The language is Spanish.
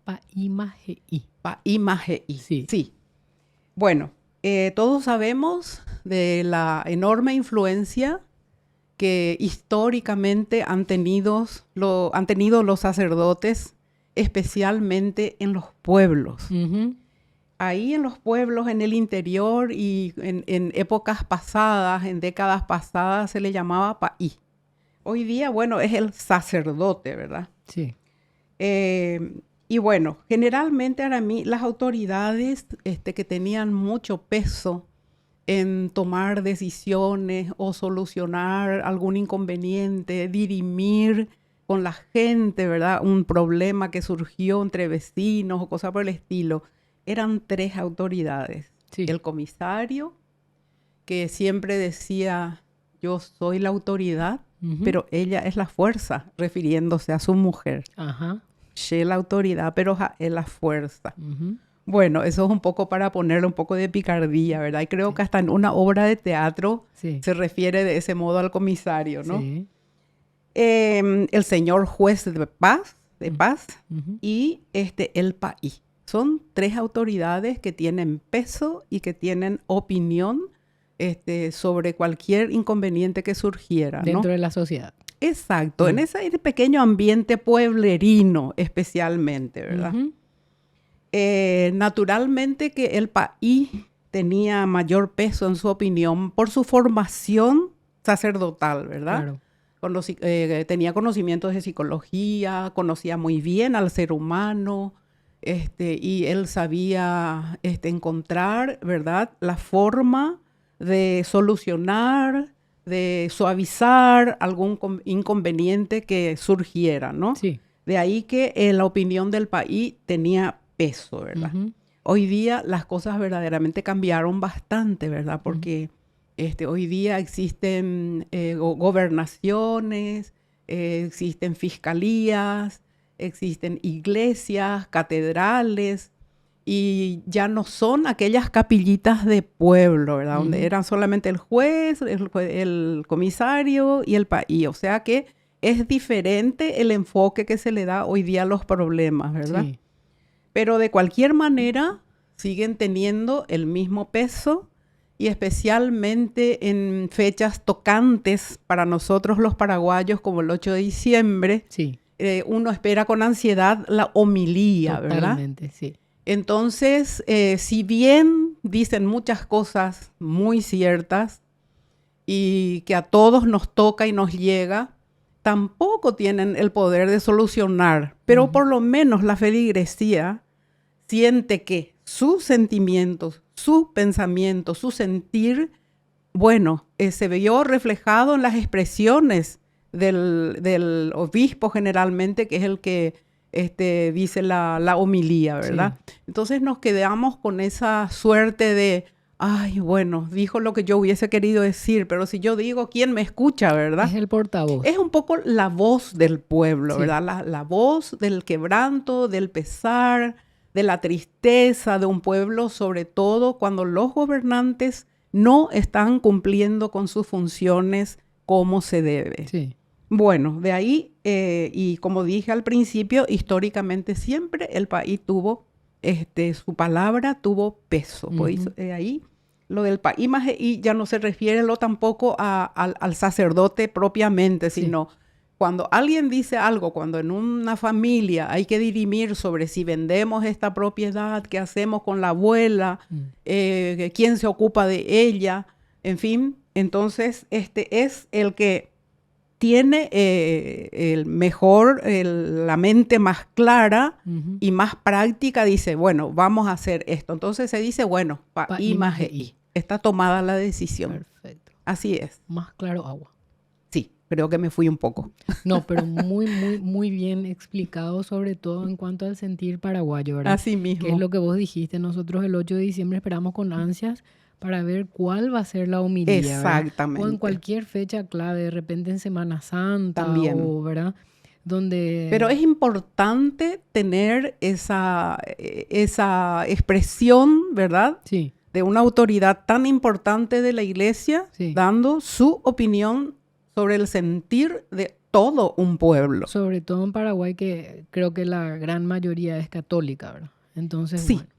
Paimahei. Paimahei. Sí. Sí. Bueno, todos sabemos de la enorme influencia que históricamente han tenido los sacerdotes, especialmente en los pueblos. Uh-huh. Ahí en los pueblos, en el interior y en épocas pasadas, en décadas pasadas, se le llamaba paí. Hoy día, bueno, es el sacerdote, ¿verdad? Sí. Y bueno, generalmente para mí las autoridades que tenían mucho peso en tomar decisiones o solucionar algún inconveniente, dirimir con la gente, ¿verdad? Un problema que surgió entre vecinos o cosas por el estilo. Eran 3 autoridades. Sí. El comisario, que siempre decía, yo soy la autoridad, Uh-huh. pero ella es la fuerza, refiriéndose a su mujer. Ajá. She la autoridad, pero es la fuerza. Uh-huh. Bueno, eso es un poco para ponerle un poco de picardía, ¿verdad? Y creo que hasta en una obra de teatro Sí. se refiere de ese modo al comisario, ¿no? Sí. El señor juez de paz Uh-huh. y el paí. Son 3 autoridades que tienen peso y que tienen opinión sobre cualquier inconveniente que surgiera, ¿no? Dentro de la sociedad. Exacto, en ese pequeño ambiente pueblerino especialmente, ¿verdad? Uh-huh. Naturalmente que el país tenía mayor peso en su opinión por su formación sacerdotal, ¿verdad? Claro. Tenía conocimientos de psicología, conocía muy bien al ser humano, y él sabía encontrar, ¿verdad?, la forma de solucionar, de suavizar algún inconveniente que surgiera, ¿no? Sí. De ahí que la opinión del país tenía peso, ¿verdad? Uh-huh. Hoy día las cosas verdaderamente cambiaron bastante, ¿verdad? Porque hoy día existen gobernaciones, existen fiscalías, existen iglesias, catedrales, y ya no son aquellas capillitas de pueblo, ¿verdad? Uh-huh. Donde eran solamente el juez, el comisario y el país. O sea que es diferente el enfoque que se le da hoy día a los problemas, ¿verdad? Sí. Pero de cualquier manera siguen teniendo el mismo peso y especialmente en fechas tocantes para nosotros los paraguayos como el 8 de diciembre, Sí. Uno espera con ansiedad la homilía, ¿verdad? Totalmente, sí. Entonces, si bien dicen muchas cosas muy ciertas y que a todos nos toca y nos llega, tampoco tienen el poder de solucionar, pero por lo menos la feligresía siente que sus sentimientos, sus pensamientos, su sentir, bueno, se vio reflejado en las expresiones del obispo generalmente, que es el que dice la homilía, ¿verdad? Sí. Entonces nos quedamos con esa suerte de, ay, bueno, dijo lo que yo hubiese querido decir, pero si yo digo, ¿quién me escucha, verdad? Es el portavoz. Es un poco la voz del pueblo, Sí. ¿verdad? La voz del quebranto, del pesar, de la tristeza de un pueblo, sobre todo cuando los gobernantes no están cumpliendo con sus funciones como se debe. Sí. Bueno, de ahí, y como dije al principio, históricamente siempre el país tuvo, su palabra tuvo peso. Uh-huh. Pues, ahí lo del país más y ya no se refiere tampoco al sacerdote propiamente, sino cuando alguien dice algo, cuando en una familia hay que dirimir sobre si vendemos esta propiedad, qué hacemos con la abuela, quién se ocupa de ella, en fin, entonces es el que tiene la mente más clara y más práctica, dice, bueno, vamos a hacer esto. Entonces se dice, bueno, paimahei. Está tomada la decisión. Perfecto. Así es. Más claro agua. Sí, creo que me fui un poco. No, pero muy bien explicado, sobre todo en cuanto al sentir paraguayo, ¿verdad? Así mismo. Que es lo que vos dijiste. Nosotros el 8 de diciembre esperamos con ansias para ver cuál va a ser la homilía. Exactamente. ¿verdad? O en cualquier fecha clave, de repente en Semana Santa. También. O, ¿verdad? Donde... Pero es importante tener esa expresión, ¿verdad? Sí. De una autoridad tan importante de la iglesia, Sí. dando su opinión sobre el sentir de todo un pueblo. Sobre todo en Paraguay, que creo que la gran mayoría es católica, ¿verdad? Entonces, Sí, bueno.